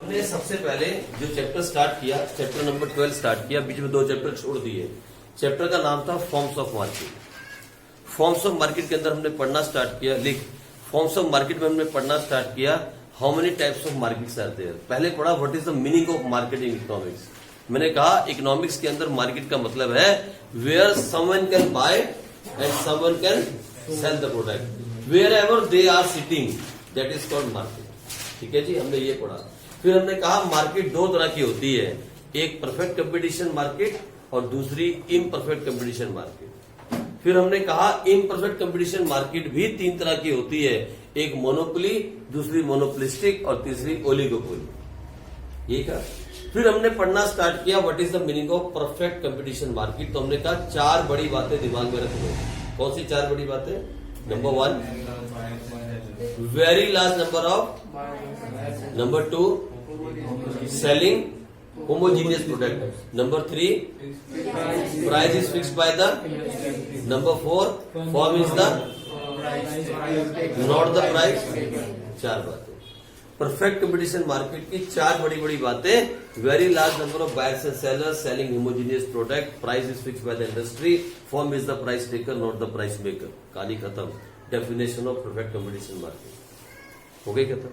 हमने सबसे पहले जो चैप्टर स्टार्ट किया, चैप्टर नंबर 12 स्टार्ट किया, बीच में 2 चैप्टर छोड़ दिए। चैप्टर का नाम था forms of market. Forms of market के अंदर हमने पढ़ना स्टार्ट किया, फॉर्म्स ऑफ मार्केट में हमने पढ़ना स्टार्ट किया how many types of markets are there. पहले पढ़ा what is the meaning of market in economics. मैंने कहा इकोनॉमिक्स के अंदर मार्केट का मतलब है where someone can buy and someone can sell the product, wherever they are sitting, that is called market. ठीक है जी, हमने ये पढ़ा। फिर हमने कहा मार्केट 2 तरह की होती है, एक परफेक्ट कंपटीशन मार्केट और दूसरी इम्परफेक्ट कंपटीशन मार्केट। फिर हमने कहा इम्परफेक्ट कंपटीशन मार्केट भी 3 तरह की होती है, एक मोनोपोली, दूसरी मोनोपोलिस्टिक और तीसरी ओलिगोपोली। ये कहा। फिर हमने पढ़ना स्टार्ट किया what is the meaning of perfect competition market. तो हमने कहा 4 बड़ी बातें दिमाग में रख लो। कौन सी 4 बड़ी बातें? Number 1, very large number of, number 2, selling homogeneous product, number 3, price is fixed by the, number 4, form is the not the price। 4 बातें परफेक्ट कंपटीशन मार्केट की, 4 बड़ी बड़ी बातें। Very large number of buyers and sellers, selling homogeneous product, price is fixed by the industry, form is the price taker not the price maker. कहानी खत्म। Definition of perfect competition market हो गई खत्म।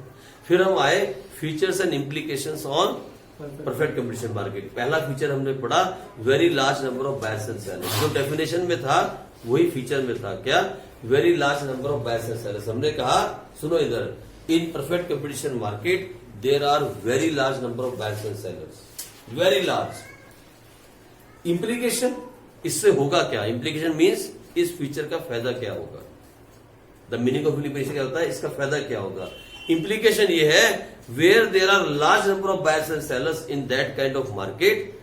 फिर हम आए features and implications on perfect competition market. पहला feature हमने पढ़ा very large number of buyers and sellers. जो डेफिनेशन में था वही फीचर में था, क्या? Very large number of buyers and sellers. हमने कहा सुनो इधर, in perfect competition market there are very large number of buyers and sellers, very large. Implication, इससे होगा क्या? इम्प्लीकेशन मीन्स इस फीचर का फायदा क्या होगा। द मीनिंग ऑफ इम्प्लीकेशन क्या होता है, इसका फायदा क्या होगा। इम्प्लीकेशन ये है where there are large number of buyers and sellers in that kind of market,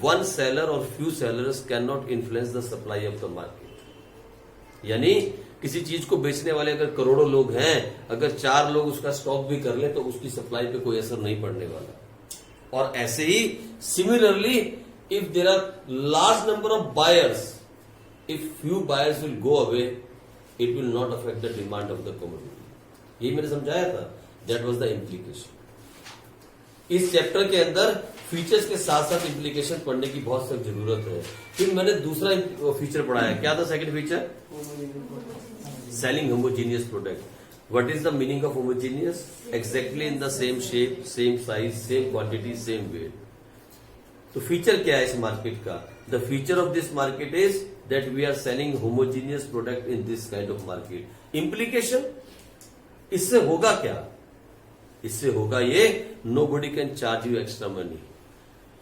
one seller और few sellers can not influence the supply of the market. यानी किसी चीज को बेचने वाले अगर करोड़ों लोग हैं, अगर 4 लोग उसका स्टॉक भी कर ले तो उसकी सप्लाई पे कोई असर नहीं पड़ने वाला। और ऐसे ही similarly if there are large number of buyers, if few buyers will go away, it will not affect the demand of the commodity. ये मैंने समझाया था, दैट वाज द इम्प्लीकेशन। इस चैप्टर के अंदर फीचर्स के साथ साथ इम्प्लीकेशन पढ़ने की बहुत सख्त जरूरत है। फिर मैंने दूसरा फीचर पढ़ाया, क्या था second feature? Selling homogeneous product. What is the meaning of homogeneous? Exactly in the same shape, same size, same quantity, same weight. तो फीचर क्या है इस मार्केट का? The feature of this market is that we are selling homogeneous product in this kind of market. Implication, इससे होगा क्या? इससे होगा ये, nobody can charge you extra money.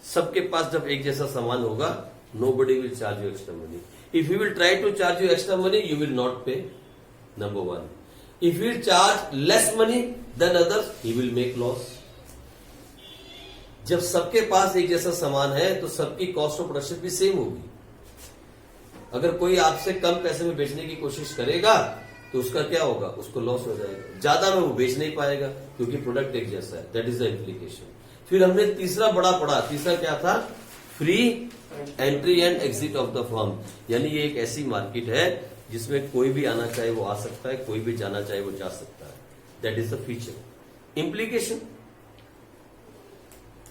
सबके पास जब एक जैसा सामान होगा, nobody will charge you extra money. If you will try to charge you extra money, you will not pay, number 1। If you will charge less money then others, he will make loss. जब सबके पास एक जैसा सामान है तो सबकी cost of production भी सेम होगी। अगर कोई आपसे कम पैसे में बेचने की कोशिश करेगा तो उसका क्या होगा? उसको लॉस हो जाएगा, ज्यादा में वो बेच नहीं पाएगा क्योंकि प्रोडक्ट एक जैसा है। That is the implication. फिर हमने तीसरा बड़ा पढ़ा, तीसरा क्या था? Free entry and exit of the firm. यानी ये एक ऐसी मार्केट है जिसमें कोई भी आना चाहे वो आ सकता है, कोई भी जाना चाहे वो जा सकता है। That is the feature. Implication,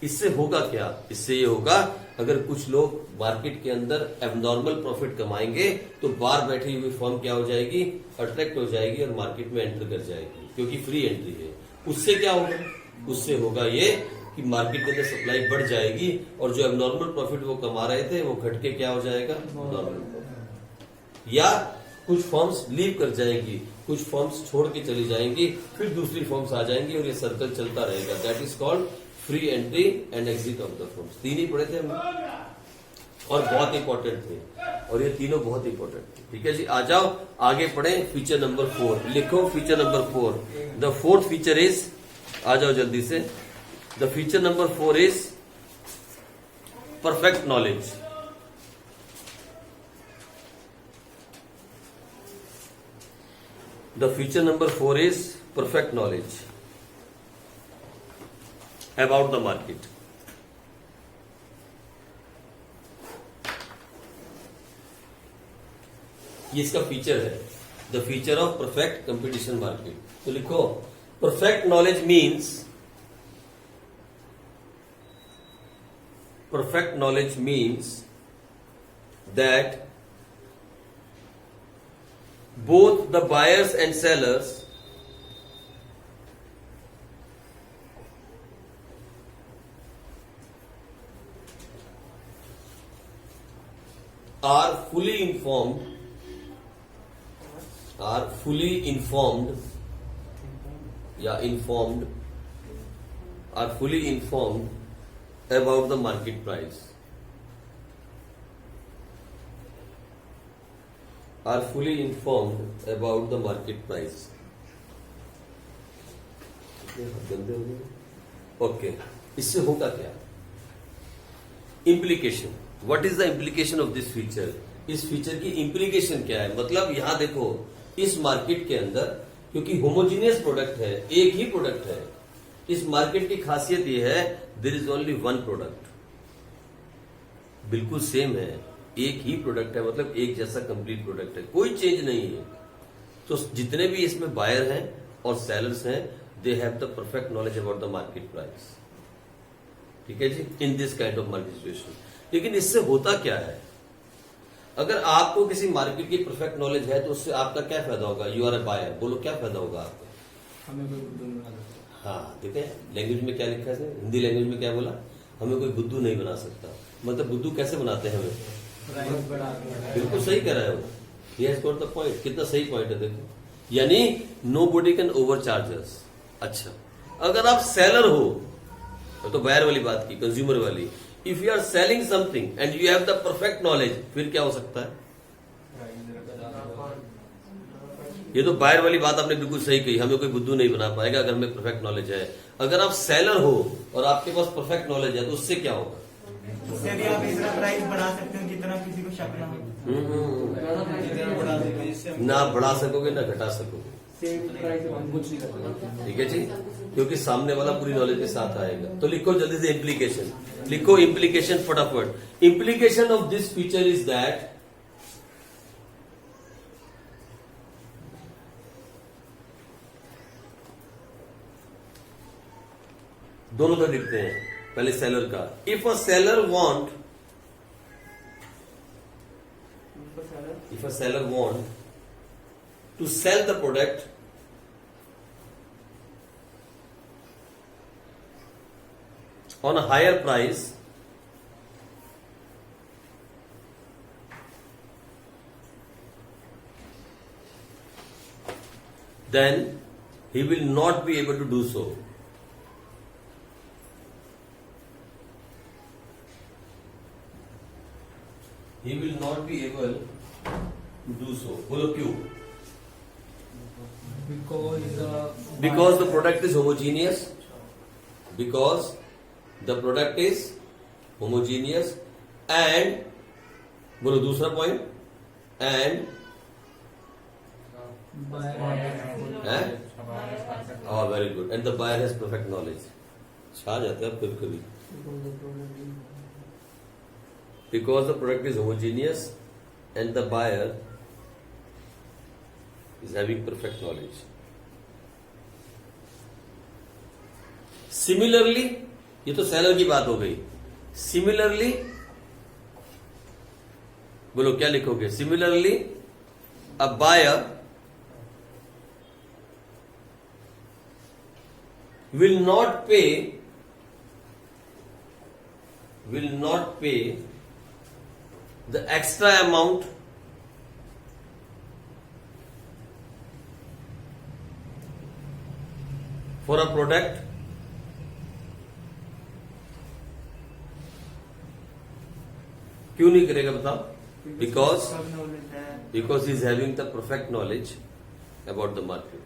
इससे होगा क्या? इससे ये होगा अगर कुछ लोग मार्केट के अंदर एबनॉर्मल प्रॉफिट कमाएंगे तो बाहर बैठी हुई फर्म क्या हो जाएगी? अट्रैक्ट हो जाएगी और मार्केट में एंटर कर जाएगी क्योंकि फ्री एंट्री है। उससे क्या होगा? उससे होगा ये कि मार्केट के अंदर सप्लाई बढ़ जाएगी और जो एबनॉर्मल प्रॉफिट वो कमा रहे थे वो घट के क्या हो जाएगा? Normal profit. या कुछ फर्म्स लीव कर जाएंगी, कुछ फर्म्स छोड़ के चली जाएंगी, फिर दूसरी फर्म्स आ जाएंगी और ये सर्कल चलता रहेगा। That is called free entry and exit of the firms. 3 ही पढ़े थे हम और बहुत इंपॉर्टेंट थे, और ये तीनों बहुत इंपॉर्टेंट थे। ठीक है जी, आ जाओ आगे पढ़े। फीचर नंबर 4 लिखो। Feature number 4, the fourth feature is, आ जाओ जल्दी से। The feature number 4 is perfect knowledge. The feature number 4 is perfect knowledge about the market। ये इसका फीचर है, the feature of perfect competition market. तो लिखो perfect knowledge means perfect knowledge means that both the buyers and sellers are fully informed about the market price. Are fully informed about the market price. Okay, इससे होगा क्या? Implication. What is the implication of this feature? इस feature की implication क्या है? मतलब यहां देखो, इस मार्केट के अंदर क्योंकि होमोजीनियस प्रोडक्ट है, एक ही प्रोडक्ट है, इस मार्केट की खासियत यह है there is only one product. बिल्कुल सेम है, एक ही प्रोडक्ट है, मतलब एक जैसा कंप्लीट प्रोडक्ट है, कोई चेंज नहीं है. तो जितने भी इसमें बायर हैं और सेलर्स हैं, they have the perfect knowledge about the market price. ठीक है जी, in this kind of market situation. लेकिन इससे होता क्या है? अगर आपको किसी मार्केट की परफेक्ट नॉलेज है तो उससे आपका क्या फायदा होगा? यू आर ए बायर, बोलो क्या फायदा होगा आपको? हमें कोई बुद्धू नहीं बना सकता. हाँ, ठीक है. लैंग्वेज में क्या लिखा है? हिंदी लैंग्वेज में क्या बोला? हमें कोई बुद्धू नहीं बना सकता. मतलब बुद्धू कैसे बनाते हैं हमें? प्राइस बढ़ा के. बिल्कुल सही कह रहे हो. He has got the point. कितना सही पॉइंट है देखो. यानी nobody can over chargers. अच्छा, अगर आप सेलर हो तो बायर वाली बात की, कंज्यूमर वाली. If you are selling something and you have the perfect knowledge, फिर क्या हो सकता है? ये तो बायर वाली बात आपने बिल्कुल सही कही. हमें कोई बुद्धू नहीं बना पाएगा अगर हमें परफेक्ट नॉलेज है. अगर आप सेलर हो और आपके पास परफेक्ट नॉलेज है तो उससे क्या होगा? उससे भी आप इतना प्राइस बढ़ा सकते हो जितना किसी को शक ना हो. ना बढ़ा सकोगे ना घटा सकोगे. सेम प्राइस हम कुछ नहीं कर सकते. ठीक है जी, क्योंकि सामने वाला पूरी नॉलेज के साथ आएगा. तो लिखो जल्दी से इम्प्लीकेशन. लिखो इम्प्लीकेशन फटाफट. Implication of this feature is that दोनों तरफ लिखते हैं. पहले सेलर का. If a seller want to sell the product on a higher price, then he will not be able to do so. He will not be able to do so. बोलो क्यों? Because the product is homogeneous. Because the product is homogeneous and बोलो दूसरा point. And very good. And the buyer has perfect knowledge. छा जाते हैं कभी कभी. Because the product is homogeneous and the buyer is having perfect knowledge. Similarly, ये तो seller की बात हो गई. Similarly, बोलो क्या लिखोगे? Similarly, a buyer will not pay the extra amount for a product क्यों नहीं करेगा बताओ? Because he is having the perfect knowledge about the market.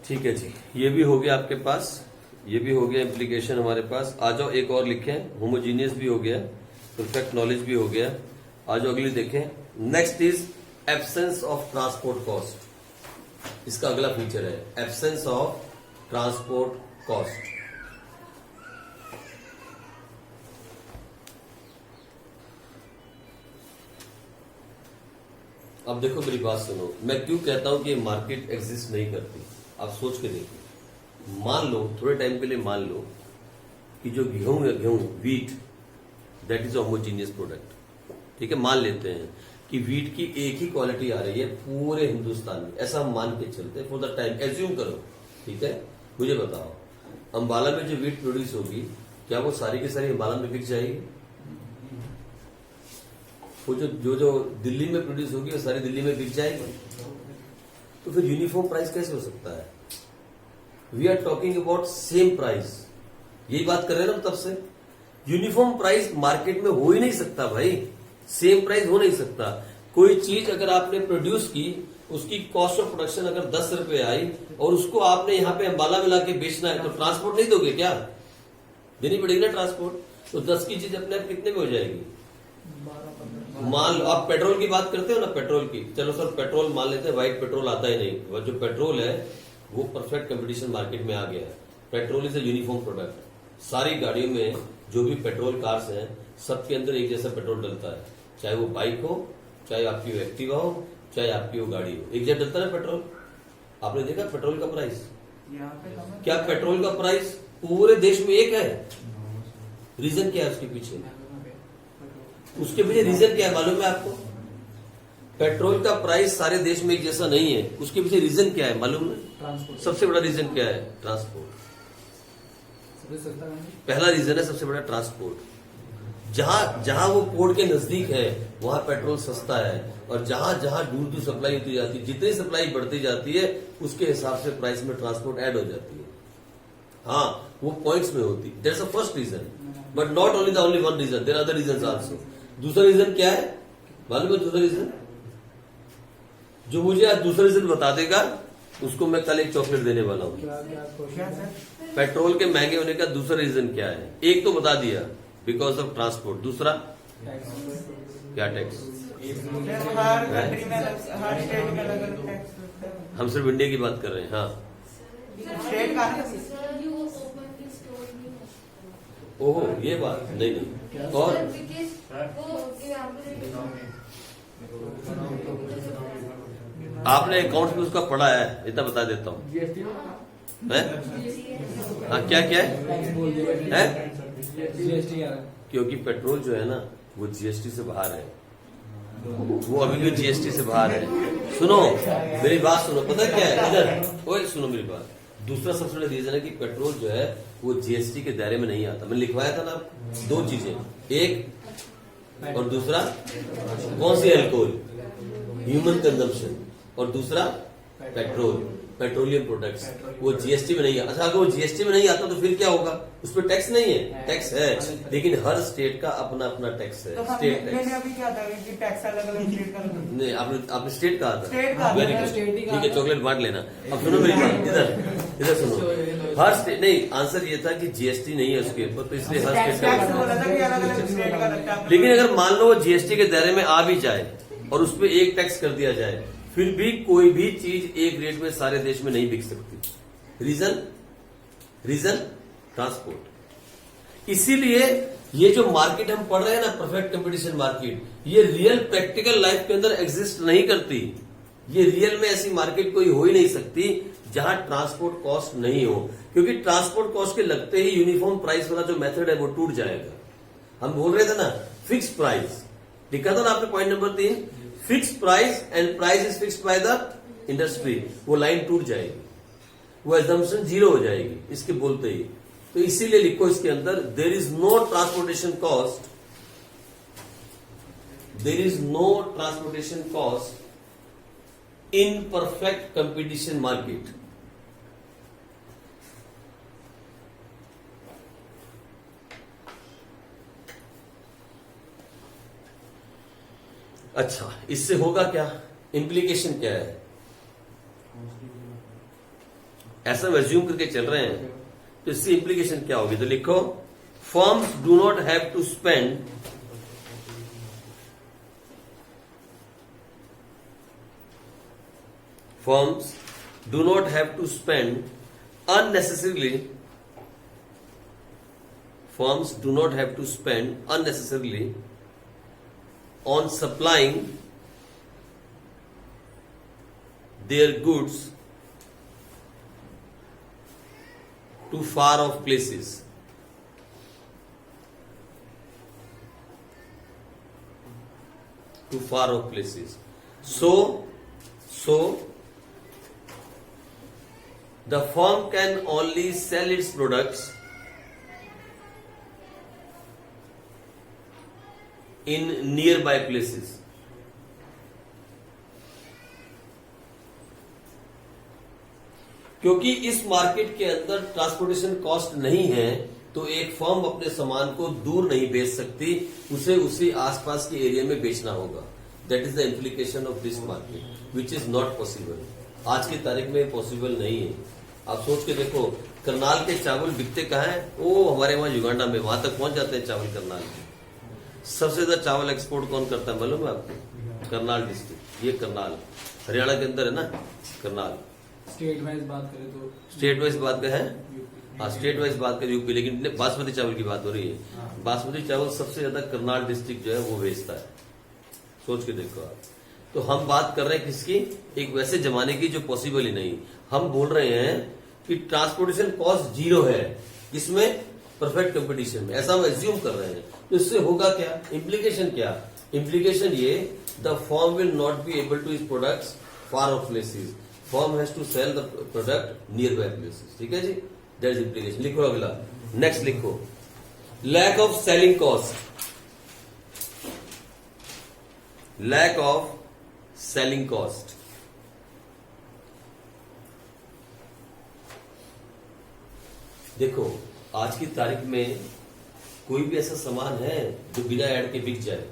ठीक है जी, ये भी हो गया आपके पास. ये भी हो गया इम्प्लीकेशन हमारे पास. आ जाओ एक और लिखें. होमोजीनियस भी हो गया, परफेक्ट नॉलेज भी हो गया. आ जाओ अगली देखें. Next is absence of transport cost. इसका अगला फीचर है एब्सेंस ऑफ ट्रांसपोर्ट कॉस्ट. अब देखो मेरी बात सुनो, मैं क्यों कहता हूं कि मार्केट एग्जिस्ट नहीं करती। आप सोच के देखिए, मान लो थोड़े टाइम के लिए मान लो कि जो गेहूं है, गेहूं wheat, that is homogeneous product. ठीक है, मान लेते हैं कि वीट की एक ही क्वालिटी आ रही है पूरे हिंदुस्तान में, ऐसा हम मान के चलते हैं फॉर द टाइम, एज्यूम करो। ठीक है, मुझे बताओ अंबाला में जो वीट प्रोड्यूस होगी, क्या वो सारी की सारी अंबाला में बिक जाएगी? वो जो दिल्ली में प्रोड्यूस होगी वो सारी दिल्ली में बिक जाएगी? तो फिर यूनिफॉर्म प्राइस कैसे हो सकता है? We are talking about same price, यही बात कर रहे हैं ना तब से। यूनिफॉर्म प्राइस मार्केट में हो ही नहीं सकता भाई, सेम प्राइस हो नहीं सकता। कोई चीज अगर आपने प्रोड्यूस की, उसकी कॉस्ट ऑफ प्रोडक्शन अगर 10 रुपए आई और उसको आपने यहाँ पे अंबाला में लाके बेचना है, तो ट्रांसपोर्ट नहीं दोगे क्या? देनी पड़ेगी ना ट्रांसपोर्ट। तो 10 की चीज अपने आप कितने में हो जाएगी? मान लो आप पेट्रोल की बात करते हो ना, पेट्रोल की, चलो सर पेट्रोल मान लेते हैं, व्हाइट पेट्रोल आता ही नहीं, वो जो पेट्रोल है वो परफेक्ट कंपटीशन मार्केट में आ गया है। Petrol is a uniform product. सारी गाड़ियों में जो भी पेट्रोल कार्स हैं, सबके अंदर एक जैसा पेट्रोल डलता है, चाहे वो बाइक हो, चाहे आपकी वो एक्टिवा हो, चाहे आपकी वो गाड़ी हो, एक जैसा डलता है पेट्रोल। आपने देखा पेट्रोल का प्राइस? यहाँ पे कम है। क्या पेट्रोल का प्राइस पूरे देश में एक है? रीजन क्या है उसके पीछे? उसके पीछे रीजन क्या है मालूम है आपको? पेट्रोल का प्राइस सारे देश में एक जैसा नहीं है, उसके पीछे रीजन क्या है मालूम है? ट्रांसपोर्ट सबसे बड़ा रीजन क्या है? ट्रांसपोर्ट। सबसे सस्ता है। पहला रीजन है सबसे बड़ा ट्रांसपोर्ट। जहां जहां वो पोर्ट के नजदीक है वहां पेट्रोल सस्ता है, और जहां जहां दूर दूर सप्लाई होती जाती है, जितनी सप्लाई बढ़ती जाती है उसके हिसाब से प्राइस में ट्रांसपोर्ट ऐड हो जाती है। हाँ, वो पॉइंट्स में होती है। That's the first reason, but not only the only one reason, there are other reasons also. दूसरा रीजन क्या है मालूम है? दूसरा रीजन जो मुझे आज दूसरा रीजन बता देगा उसको मैं कल एक चॉकलेट देने वाला हूँ। क्या सर? पेट्रोल के महंगे होने का दूसरा रीजन क्या है? एक तो बता दिया, बिकॉज ऑफ ट्रांसपोर्ट। दूसरा क्या? टैक्स। हर कंट्री में हर स्टेट में अलग अलग टैक्स लगता है। हम सिर्फ इंडिया की बात कर रहे हैं। हाँ, स्टेट का ओहो ये बात नहीं नहीं। और आपने अकाउंट में उसका पढ़ा है, इतना बता देता हूँ। जीएसटी हैं? हाँ, क्या क्या है? जीएसटी आ रहा है। क्योंकि पेट्रोल जो है ना वो जीएसटी से बाहर है, वो अभी भी जीएसटी से बाहर है। सुनो मेरी बात सुनो, पता है क्या है इधर, ओए सुनो मेरी बात। दूसरा सबसे बड़ा रीजन है कि पेट्रोल जो है वो जीएसटी के दायरे में नहीं आता। मैंने लिखवाया था ना दो चीजें, एक और दूसरा कौन सी? अल्कोहल, ह्यूमन कंजम्पशन, और दूसरा पेट्रोल, पेट्रोलियम प्रोडक्ट्स, वो जीएसटी में नहीं आता। अच्छा, अगर वो जीएसटी में नहीं आता तो फिर क्या होगा? उस पर टैक्स नहीं है? टैक्स है, लेकिन हर स्टेट का अपना अपना टैक्स है। तो स्टेट टैक्स मैंने अभी क्या था कि टैक्स अलग अलग स्टेट का अलग। नहीं, आपने स्टेट कहा था। स्टेट कहा था। वेरी गुड, स्टेट ही ठीक कहा है, था। चॉकलेट बांट लेना। अब सुनो मेरी बात, इधर सुनो। हर स्टेट नहीं, आंसर ये था कि जीएसटी नहीं है उसके ऊपर, तो इसलिए हर टैक्स स्टेट टैक्स का। बोला था कि अलग अलग स्टेट का लगता है। लेकिन अगर मान लो वो जीएसटी के दायरे में आ भी जाए और उस पर एक टैक्स कर दिया जाए, फिर भी कोई भी चीज एक रेट में सारे देश में नहीं बिक सकती। Reason transport. इसीलिए ये जो मार्केट हम पढ़ रहे हैं ना, परफेक्ट कंपटीशन मार्केट, ये रियल प्रैक्टिकल लाइफ के अंदर एग्जिस्ट नहीं करती। ये रियल में ऐसी मार्केट कोई हो ही नहीं सकती जहां ट्रांसपोर्ट कॉस्ट नहीं हो, क्योंकि ट्रांसपोर्ट कॉस्ट के लगते ही यूनिफॉर्म प्राइस वाला जो मेथड है वो टूट जाएगा। हम बोल रहे थे ना फिक्स प्राइस, लिखा था ना आपने point number 3, fix price and price is fixed by the industry. वो लाइन टूट जाएगी, वो एजम्पशन जीरो हो जाएगी इसके बोलते ही। तो इसीलिए लिखो इसके अंदर, there is no transportation cost, there is no transportation cost in perfect competition market. अच्छा, इससे होगा क्या? इंप्लीकेशन क्या है? ऐसा एज्यूम करके चल रहे हैं, तो इससे इंप्लीकेशन क्या होगी? तो लिखो, firms do not have to spend firms do not have to spend unnecessarily, firms do not have to spend unnecessarily on supplying their goods to far off places. To far off places. So the firm can only sell its products in nearby places. क्योंकि इस market के अंदर transportation cost नहीं है, तो एक firm अपने सामान को दूर नहीं बेच सकती, उसे उसी आसपास के एरिया में बेचना होगा. That is the implication of this market which is not possible. आज की तारीख में पॉसिबल नहीं है. आप सोच के देखो, करनाल के चावल बिकते कहाँ हैं? वो हमारे वहां युगांडा में, वहां तक पहुंच जाते हैं चावल करनाल के. सबसे ज्यादा चावल एक्सपोर्ट कौन करता है मालूम है आपको? करनाल डिस्ट्रिक्ट. ये करनाल हरियाणा के अंदर है ना, करनाल. स्टेट वाइज बात करें तो स्टेट वाइज बात का है, हाँ स्टेट वाइज बात करें यूपी, लेकिन बासमती चावल की बात हो रही है. बासमती चावल सबसे ज्यादा करनाल डिस्ट्रिक्ट जो है वो बेचता है. सोच के देखो आप. तो हम बात कर रहे हैं किसकी? एक वैसे जमाने की जो पॉसिबल ही नहीं. हम बोल रहे हैं कि ट्रांसपोर्टेशन कॉस्ट जीरो है, इसमें परफेक्ट कंपटीशन में, ऐसा हम एज्यूम कर रहे हैं. तो इससे होगा क्या? इम्प्लीकेशन क्या? इम्प्लीकेशन ये, the firm will not be able to is products far off places. Firm has to sell the product nearby places. ठीक है जी, दैट इज इम्प्लीकेशन. लिखो अगला, नेक्स्ट लिखो, lack of selling cost. Lack of selling cost. देखो, आज की तारीख में कोई भी ऐसा सामान है जो बिना ऐड के बिक जाए?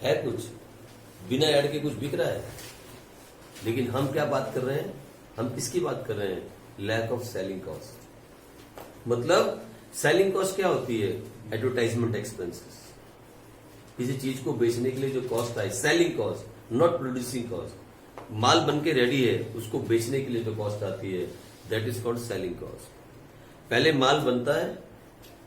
है कुछ बिना ऐड के कुछ बिक रहा है? लेकिन हम क्या बात कर रहे हैं? हम किसकी बात कर रहे हैं? Lack of selling cost. मतलब सेलिंग कॉस्ट क्या होती है? Advertisement expenses. किसी चीज को बेचने के लिए जो कॉस्ट आई, selling cost, not producing cost. माल बन के रेडी है, उसको बेचने के लिए जो कॉस्ट आती है, that is called selling cost. पहले माल बनता है,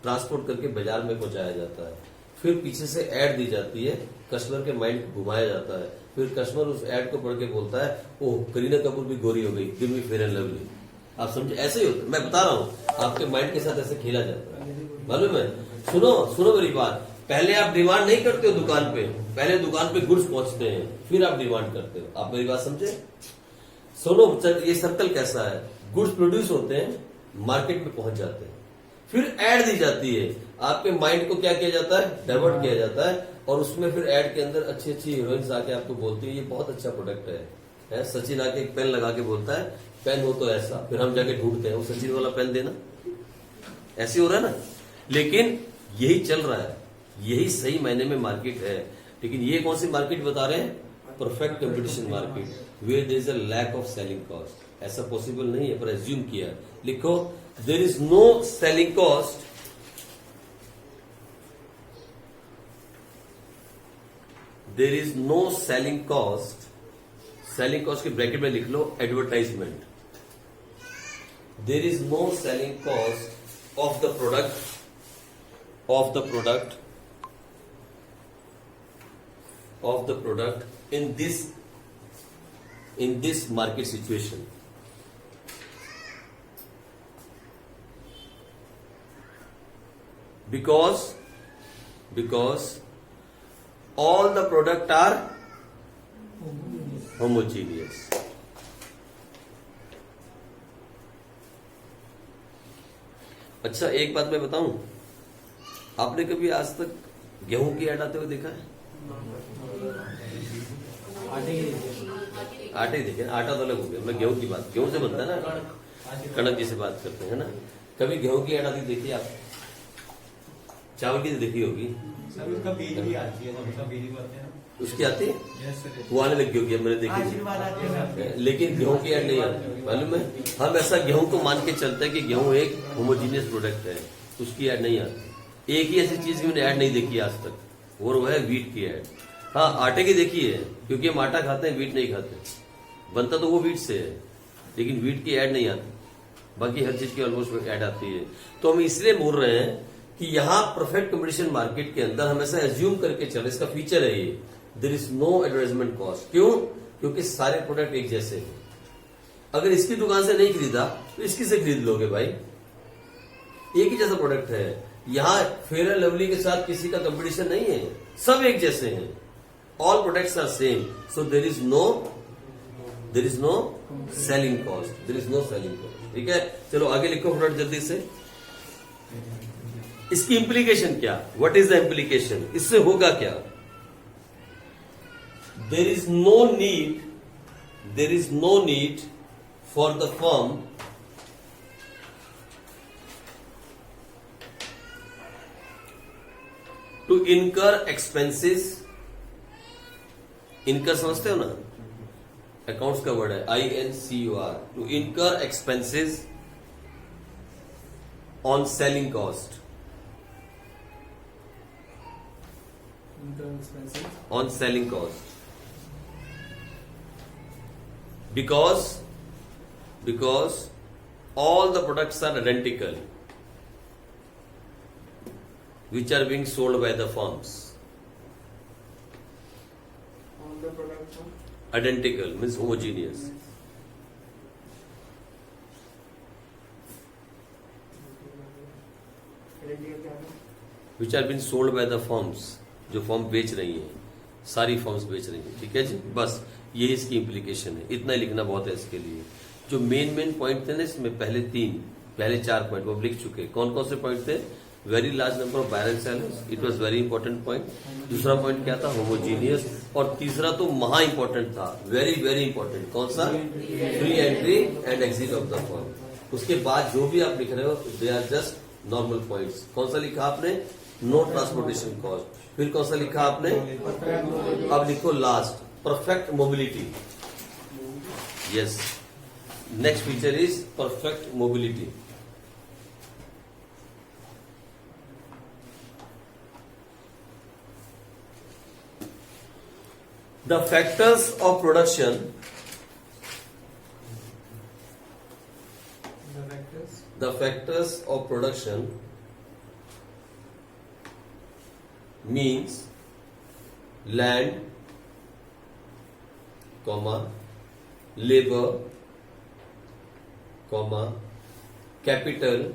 ट्रांसपोर्ट करके बाजार में पहुंचाया जाता है, फिर पीछे से ऐड दी जाती है, कस्टमर के माइंड को घुमाया जाता है, फिर कस्टमर उस ऐड को पढ़ के बोलता है, ओह करीना कपूर भी गोरी हो गई, give me fair and lovely. आप समझे? ऐसे ही होता है. मैं बता रहा हूं, आपके माइंड के साथ ऐसे खेला जाता है. मालूम है? सुनो मेरी बात. पहले आप डिमांड नहीं करते हो दुकान पे, पहले दुकान पे गुड्स पहुंचते हैं, फिर आप डिमांड करते हो. आप मेरी बात समझे? सुनो, ये सर्कल कैसा है? गुड्स प्रोड्यूस होते हैं, मार्केट में पहुंच जाते हैं, फिर ऐड दी जाती है, आपके माइंड को क्या किया जाता है? डाइवर्ट किया जाता है, और उसमें फिर ऐड के अंदर अच्छी अच्छी हीरोइंस आके आपको बोलती है ये बहुत अच्छा प्रोडक्ट है. सचिन आके एक पेन लगा के बोलता है पेन हो तो ऐसा, फिर हम जाके ढूंढते हैं वो सचिन वाला पेन देना. ऐसे हो रहा है ना? लेकिन यही चल रहा है, यही सही मायने में मार्केट है. लेकिन ये कौन सी मार्केट बता रहे हैं? Perfect competition market, where there is a lack of selling cost. ऐसा पॉसिबल नहीं है, पर एज्यूम किया. लिखो, there is no selling cost. There is no selling cost. Selling cost के ब्रैकेट में लिख लो advertisement. There is no selling cost of the product in this market situation. Because all the product are homogeneous. अच्छा, एक बात मैं बताऊं, आपने कभी आज तक गेहूं की ऐड आते हुए देखा है? आटे ही देखे. आटा तो अलग हो गया, मैं गेहूं की बात, गेहूं से बनता है ना, कणक जी से बात करते हैं ना. कभी गेहूं की ऐड आती देखी आप? चावल की तो देखी होगी. उसका बीज भी आती है, उसका बीज भी आते हैं. उसकी आती है, वो आने लगी होगी, मैंने देखी. लेकिन गेहूं की ऐड नहीं आती, मालूम है? हम ऐसा गेहूं को मान के चलते हैं कि गेहूं एक होमोजीनियस प्रोडक्ट है, उसकी ऐड नहीं आती. एक ही ऐसी चीज की मैंने ऐड नहीं देखी आज तक, और वो है वीट की ऐड. हाँ, आटे की देखी है, क्योंकि हम आटा खाते हैं, वीट नहीं खाते. बनता तो वो वीट से है, लेकिन वीट की ऐड नहीं आती. बाकी हर चीज की ऑलमोस्ट ऐड आती है. तो हम इसलिए बोल रहे हैं कि यहाँ परफेक्ट कंपटीशन मार्केट के अंदर हम ऐसा एज्यूम करके चले, इसका फीचर है ये, there is no advertisement cost. क्यों? क्योंकि सारे प्रोडक्ट एक जैसे हैं। अगर इसकी दुकान से नहीं खरीदा तो इसकी से खरीद लोगे भाई, एक ही जैसा प्रोडक्ट है। यहां फेयर एंड लवली के साथ किसी का कंपटीशन नहीं है, सब एक जैसे हैं। All products are same, so there is no selling cost, there is no selling cost. ठीक है, चलो आगे लिखो प्रोडक्ट जल्दी से। इसकी इंप्लीकेशन क्या, व्हाट इज द इंप्लीकेशन, इससे होगा क्या? There is no need for the firm to incur expenses. Incur समझते हो ना, अकाउंट्स का वर्ड है INCUR, to incur expenses on selling cost, on selling cost, because all the products are identical which are being sold by the firms. All the products are Identical means homogeneous. Which are being sold by the firms, जो form बेच रही है, सारी forms बेच रही है। ठीक है जी, बस यही इसकी इम्प्लीकेशन है। इतना लिखना बहुत है इसके लिए। जो मेन पॉइंट थे ना इसमें, पहले 4 पॉइंट वो लिख चुके। कौन कौन से पॉइंट थे? Very large number of buyer and sellers, it was very important point. दूसरा पॉइंट क्या था? होमोजीनियस। और तीसरा तो महा इंपॉर्टेंट था, वेरी वेरी इंपॉर्टेंट। कौन सा? Free entry and exit of the firm. उसके बाद जो भी आप लिख रहे हो they are just normal points. कौन सा लिखा आपने? No transportation cost. फिर कौन सा लिखा आपने? अब लिखो last, perfect mobility. Yes, next feature is perfect mobility. The factors of production, the factors of production means land, comma, labor, comma, capital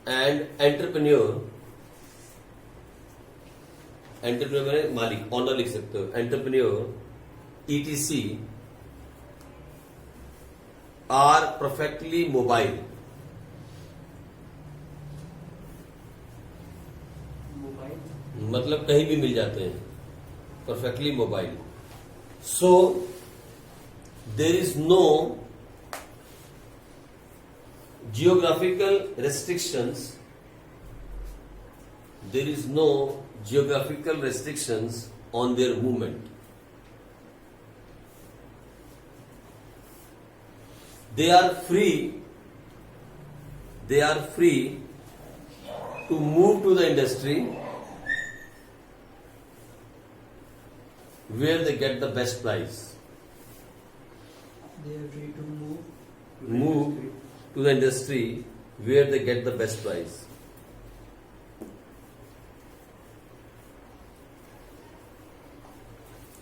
and entrepreneur मैंने मालिक, ऑनर लिख सकते हो, entrepreneur ETC are perfectly mobile. मतलब कहीं भी मिल जाते हैं, perfectly mobile. So there is no geographical restrictions, there is no geographical restrictions on their movement. They are free to move to the industry where they get the best price. They are free to Move to the industry where they get the best price.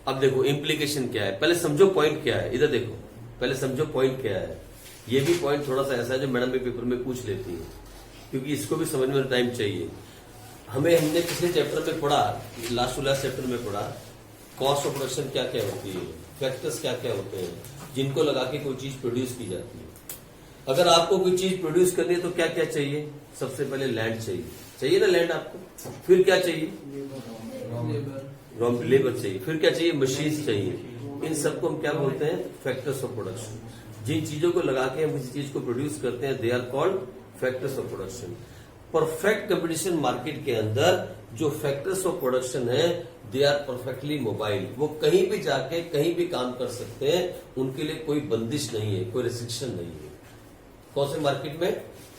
अब देखो implication क्या है, पहले समझो point क्या है। इधर देखो, पहले समझो पॉइंट क्या है। ये भी पॉइंट थोड़ा सा ऐसा है जो मैडम भी पेपर में पूछ लेती है, क्योंकि इसको भी समझ में टाइम चाहिए। हमने पिछले चैप्टर में पढ़ा, लास्ट टू लास्ट चैप्टर में पढ़ा, कॉस्ट ऑफ प्रोडक्शन क्या क्या होती है, फैक्टर्स क्या क्या होते हैं जिनको लगा के कोई चीज प्रोड्यूस की जाती है। अगर आपको कोई चीज प्रोड्यूस करनी है तो क्या क्या चाहिए? सबसे पहले लैंड चाहिए ना लैंड आपको। फिर क्या चाहिए? लेबर चाहिए। फिर क्या चाहिए? मशीन्स चाहिए। इन सबको हम क्या बोलते हैं? Factors of production. जिन चीजों को लगा के हम किसी चीज को प्रोड्यूस करते हैं, they are called factors of production. Perfect competition market के अंदर जो फैक्टर्स ऑफ प्रोडक्शन है, दे आर परफेक्टली मोबाइल। वो कहीं भी जाके कहीं भी काम कर सकते हैं, उनके लिए कोई बंदिश नहीं है, कोई रिस्ट्रिक्शन नहीं है। कौन से मार्केट में?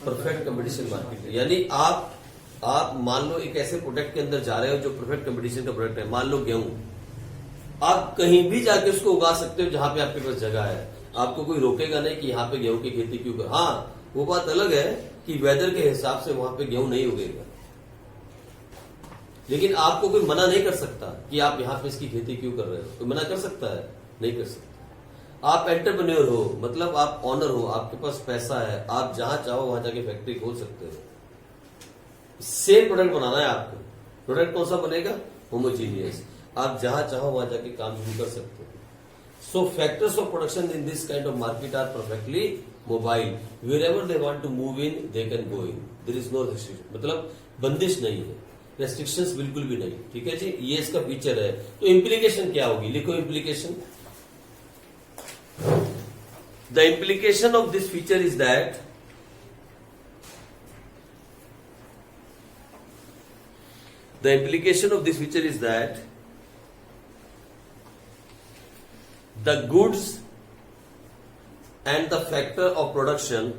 परफेक्ट कंपटीशन मार्केट में। यानी आप मान लो एक ऐसे प्रोडक्ट के अंदर जा रहे हो जो परफेक्ट कंपटीशन का प्रोडक्ट है, मान लो गेहूं, आप कहीं भी जाके उसको उगा सकते हो जहां पे आपके पास जगह है। आपको कोई रोकेगा नहीं कि यहाँ पे गेहूं की खेती क्यों कर। हाँ, वो बात अलग है कि वेदर के हिसाब से वहां पे गेहूं नहीं उगेगा, लेकिन आपको कोई मना नहीं कर सकता कि आप यहाँ पे इसकी खेती क्यों कर रहे हो। कोई मना कर सकता है? नहीं कर सकता। आप एंटरप्रेन्योर हो, मतलब आप ऑनर हो, आपके पास पैसा है, आप जहां चाहो वहां जाके फैक्ट्री खोल सकते हो। सेम प्रोडक्ट बनाना है आपको। प्रोडक्ट कौन सा बनेगा? होमोजीनियस। आप जहां चाहो वहां जाके काम शुरू कर सकते हो। So factors of production in this kind of market are perfectly mobile. Wherever they want to move in they can go in, there is no restriction, मतलब बंदिश नहीं है, रेस्ट्रिक्शंस बिल्कुल भी नहीं। ठीक है जी, ये इसका फीचर है। तो इम्प्लीकेशन क्या होगी? लिखो implication. The implication of this feature is that the implication of this feature is that the goods and the factor of production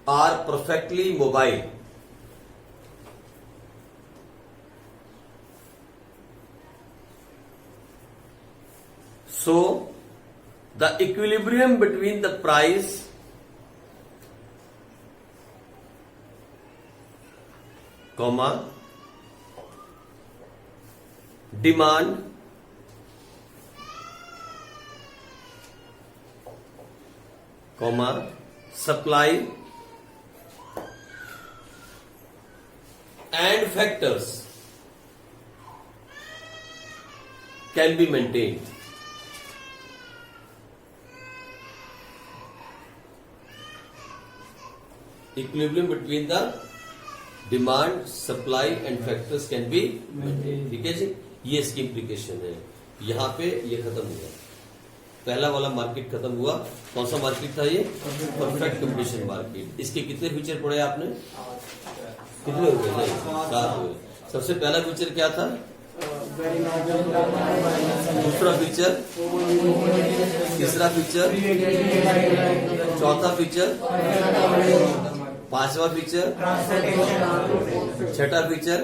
are perfectly mobile. So the equilibrium between the price comma demand comma supply and factors can be maintained. Equilibrium between the demand, supply and factors can be maintain. ठीक है जी, ये इसकी implication है। यहाँ पे ये खत्म हुआ, पहला वाला मार्केट खत्म हुआ। कौन सा मार्केट था ये? Perfect competition market. इसके कितने फीचर पढ़े आपने? कितने हो गए? नहीं, 7 हुए। सबसे पहला फीचर क्या था? दूसरा फीचर, तीसरा फीचर, चौथा फीचर, पांचवा फीचर, छठा फीचर,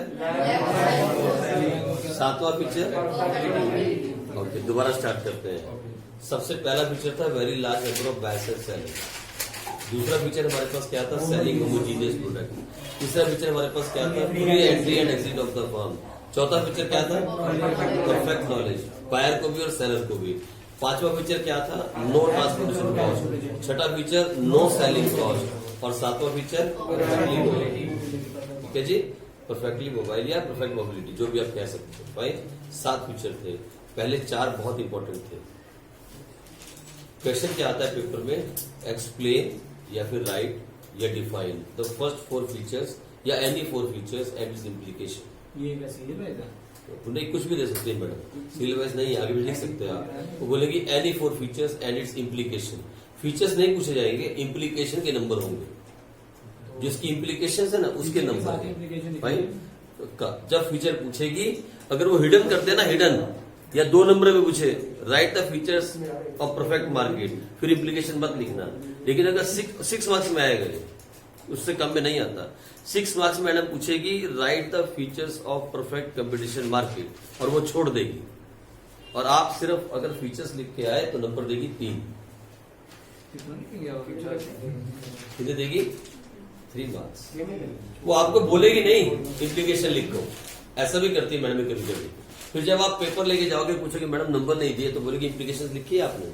सातवां फीचर। ओके, दोबारा स्टार्ट करते हैं। सबसे पहला फीचर था very large number of buyers and sellers. दूसरा फीचर हमारे पास क्या था? Selling homogeneous product. तीसरा फीचर हमारे पास क्या था? Free entry and exit of the firm. चौथा फीचर क्या था? परफेक्ट नॉलेज, बायर को भी और सेलर को भी। पांचवा फीचर क्या था? No transportation cost. छठा फीचर नो सेलिंग कॉस्ट। और सातवां फीचर परफेक्टली मोबाइलिटी। ठीक है जी, परफेक्टली मोबाइल या परफेक्ट मोबिलिटी, जो भी आप कह सकते हो। भाई 7 फीचर थे, पहले 4 बहुत इंपॉर्टेंट थे। क्वेश्चन क्या आता है पेपर में? एक्सप्लेन या फिर राइट या डिफाइन द फर्स्ट 4 फीचर्स या any 4 features and it's implication. ये क्या सीरियल है क्या? नहीं, कुछ भी दे सकते हैं मैडम, सीरियल वाइज नहीं, आगे भी लिख सकते हैं आप। वो बोलेगी any 4 features and it's implication. Features नहीं पूछे जाएंगे, इम्प्लीकेशन के नंबर होंगे। जिसकी इम्प्लीकेशन है ना उसके नंबर है। भाई जब फीचर पूछेगी, अगर वो हिडन कर देना, हिडन या 2 नंबर में पूछे right the features of perfect market, फिर इम्प्लीकेशन मत लिखना। लेकिन अगर 6 मार्क्स में आएगा, उससे कम में नहीं आता। 6 मार्क्स में मैडम पूछेगी write the features of perfect competition market, और वो छोड़ देगी। और आप सिर्फ अगर फीचर्स लिख के आए तो नंबर देगी 3। कितने देगी? 3 मार्क्स। वो आपको बोलेगी नहीं इम्प्लीकेशन लिखो, ऐसा भी करती है मैडम कभी कभी। फिर जब आप पेपर लेके जाओगे, पूछोगे मैडम नंबर नहीं दिए, तो बोलेगी इम्प्लीकेशन लिखी है आपने,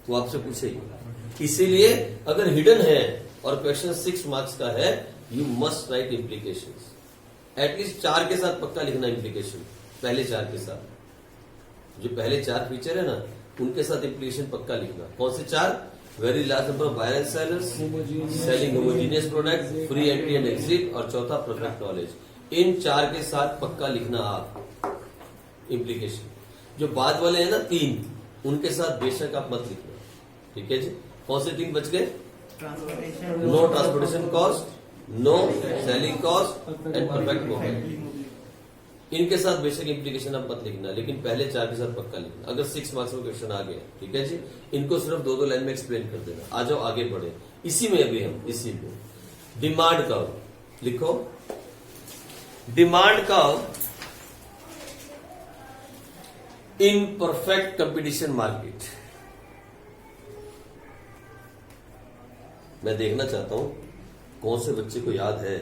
वो आपसे पूछेगी। इसीलिए अगर हिडन है और क्वेश्चन 6 मार्क्स का है, you must write implication. At least 4 के साथ पक्का लिखना इम्प्लीकेशन, पहले 4 के साथ। जो पहले 4 फीचर है ना, उनके साथ इम्प्लीकेशन पक्का लिखना। कौन से 4? Very large number of buyer and sellers, selling homogeneous product, free entry and exit, और चौथा परफेक्ट नॉलेज। इन 4 के साथ पक्का लिखना आप इम्प्लीकेशन। जो बाद वाले हैं ना 3, उनके साथ बेशक आप मत लिखना। ठीक है जी, कौन से 3 बच गए? No transportation cost, no selling cost and perfect mobile. इनके साथ बेशक इम्प्लीकेशन आप मत लिखना, लेकिन पहले 4 के साथ पक्का लिखना। अगर 6 मार्क्स में क्वेश्चन आ गया, ठीक है जी, इनको सिर्फ 2-2 लाइन में एक्सप्लेन कर देना। आ जाओ आगे बढ़े। इसी में अभी हम इसी में डिमांड कर्व लिखो। डिमांड कर्व इन परफेक्ट कंपटीशन मार्केट। मैं देखना चाहता हूं कौन से बच्चे को याद है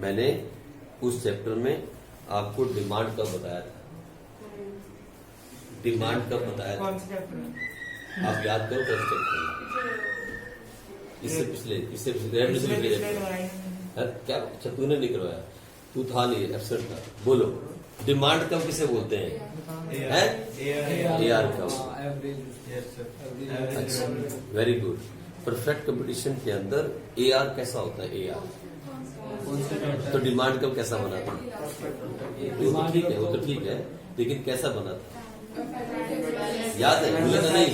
मैंने उस चैप्टर में आपको डिमांड कब बताया था। डिमांड कब बताया था कौन से चैप्टर में? आप याद करो कौन से चैप्टर में। इससे पिछले रेवन्यू से पिछले चैप्टर करवाए। क्या अच्छा तूने नहीं करवाया, तू था नहीं एब्सेंट था। बोलो डिमांड कब किसे बोलते हैं? AR कब? एवरेज अच्छा वेरी गुड। परफेक्ट कंपटीशन के अंदर AR कैसा होता है? AR तो डिमांड कब कैसा बना था? वो तो ठीक है लेकिन कैसा बना था याद है? भूले तो नहीं,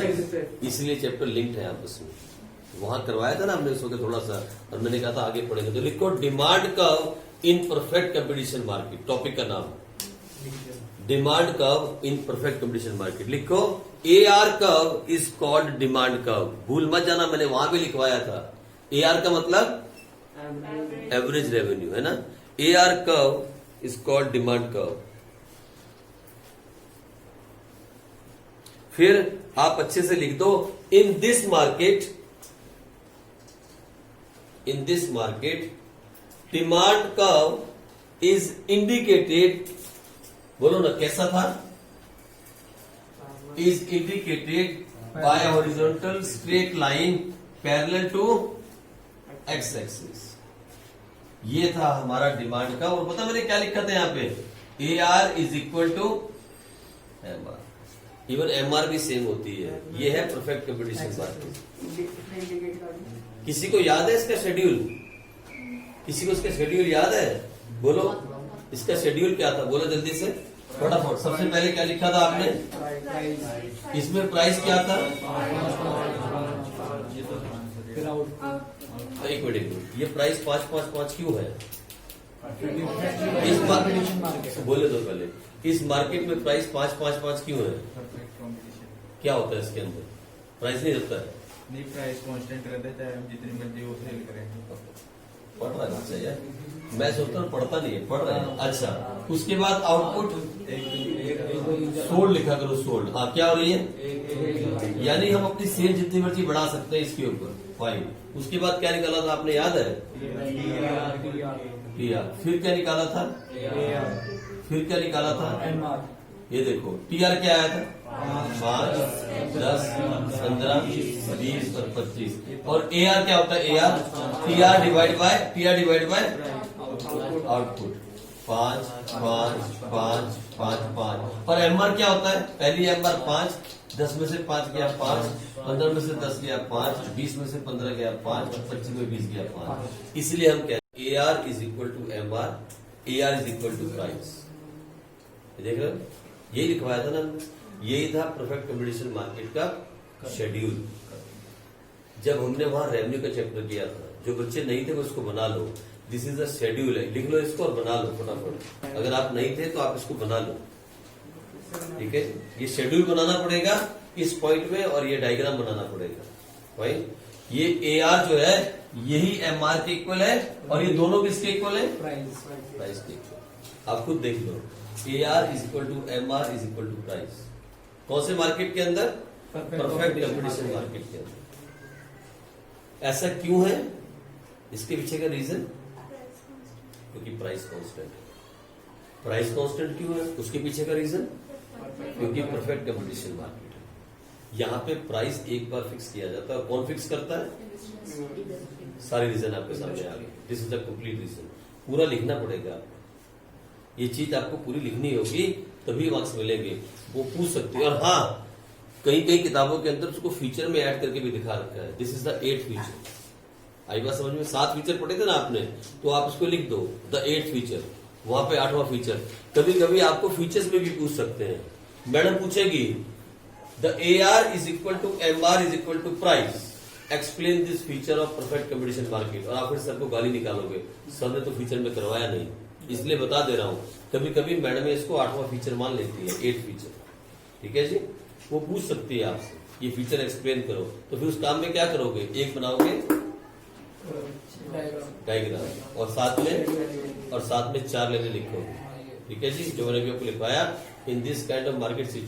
इसलिए चैप्टर लिंक्ड है आपस में। वहां करवाया था ना हमने उसको थोड़ा सा, और मैंने कहा था आगे पढ़ेंगे। तो लिखो डिमांड कर्व इन परफेक्ट कंपटीशन मार्केट, टॉपिक का नाम डिमांड कर्व इन परफेक्ट कंपटीशन मार्केट। लिखो AR curve is called demand curve. भूल मत जाना, मैंने वहां भी लिखवाया था। AR का मतलब एवरेज रेवेन्यू है ना। AR curve is called demand curve. फिर आप अच्छे से लिख दो in this market demand curve is indicated, बोलो ना कैसा था? Is indicated by horizontal straight line parallel to X axis. ये था हमारा डिमांड का। और पता मैंने क्या लिखा था यहाँ पे? AR is equal to MR। Even MR भी सेम होती है। ये है परफेक्ट कंपटीशन मार्केट। किसी को याद है इसका शेड्यूल? किसी को इसका शेड्यूल याद है? बोलो इसका शेड्यूल क्या था? बोलो जल्दी से फटाफट। सबसे पहले क्या लिखा था आपने? इसमें प्राइस क्या था? एक मिनट, ये प्राइस 5-5-5 क्यों है? इस मार्केट बोले तो पहले, इस मार्केट में प्राइस 5-5-5 क्यों है? क्या होता है इसके अंदर? प्राइस नहीं रहता है। नहीं, प्राइस कांस्टेंट रहता है, चाहे हम जितनी मर्जी वो सेल करेंगे। पढ़ रहा है बच्चा यार, मैं सोचता हूँ पढ़ता नहीं है, पढ़ रहा है। अच्छा, उसके बाद आउटपुट सोल्ड लिखा करो, सोल्ड। हाँ क्या हो रही है? यानी हम अपनी सेल जितनी मर्जी बढ़ा सकते हैं इसके ऊपर। फाइन। उसके बाद क्या निकाला था आपने, याद है? TR। फिर क्या निकाला था? फिर क्या निकाला था? ये देखो TR क्या आया था? 5, 10, 15, 20 और 25। और AR क्या होता है? AR TR divide by output. 5, 5, 5, 5, 5। और MR क्या होता है? पहली MR 5, 10 में से 5 गया 5, 15 में से 10 गया 5, 20 में से 15 गया 5, 25 में 20 गया 5। इसलिए हम कहते हैं AR is equal to MR, AR is equal to price. देख रहे हो? यही लिखवाया था ना, यही था परफेक्ट कंपटीशन मार्केट का शेड्यूल। जब हमने वहां रेवेन्यू का चैप्टर किया था, जो बच्चे नहीं थे वो इसको बना लो। दिस इज द शेड्यूल है, लिख लो इसको और बना लो फटाफट। अगर आप नहीं थे तो आप इसको बना लो, ठीक है? ये शेड्यूल बनाना पड़ेगा इस पॉइंट में, और ये डायग्राम बनाना पड़ेगा। भाई ये AR जो है यही MR के इक्वल है, और ये दोनों किसके इक्वल है? प्राइस के इक्वल। आप खुद देख लो, AR is equal to MR is equal to price. कौन से मार्केट के अंदर? परफेक्ट कंपटीशन मार्केट के अंदर। ऐसा क्यों है? इसके पीछे का रीजन क्योंकि प्राइस कांस्टेंट है। प्राइस कांस्टेंट क्यों है? उसके पीछे का रीजन क्योंकि परफेक्ट कंपटीशन मार्केट है। यहाँ पे प्राइस एक बार फिक्स किया जाता है। और कौन फिक्स करता है? सारे रीजन आपके सामने आ गए। This is the complete reason. पूरा लिखना पड़ेगा आपको, ये चीज आपको पूरी लिखनी होगी, तभी मार्क्स मिलेंगे। वो पूछ सकते हैं। और हाँ, कई कई किताबों के अंदर उसको फीचर में ऐड करके भी दिखा रखा है। This is the 8th feature. आई बात समझ में? 7 फीचर पढ़े थे ना आपने, तो आप इसको लिख दो द 8th फीचर, वहां पे 8वां फीचर। कभी कभी आपको फीचर्स में भी पूछ सकते हैं। मैडम पूछेगी the AR is equal to MR is equal to price, explain this feature of perfect competition market. और आप फिर सर को गाली निकालोगे, सर ने तो फीचर में करवाया नहीं। इसलिए बता दे रहा हूं, कभी कभी मैडम इसको 8वां फीचर मान लेती है, 8th फीचर। ठीक है जी, वो पूछ सकती है आपसे ये फीचर एक्सप्लेन करो। तो फिर उस काम में क्या करोगे? एक बनाओगे डायग्राम, और साथ में 4 लाइनें लिखोगे। ठीक है जी, जो मैंने भी आपको लिखवाया, इन this kind of market situation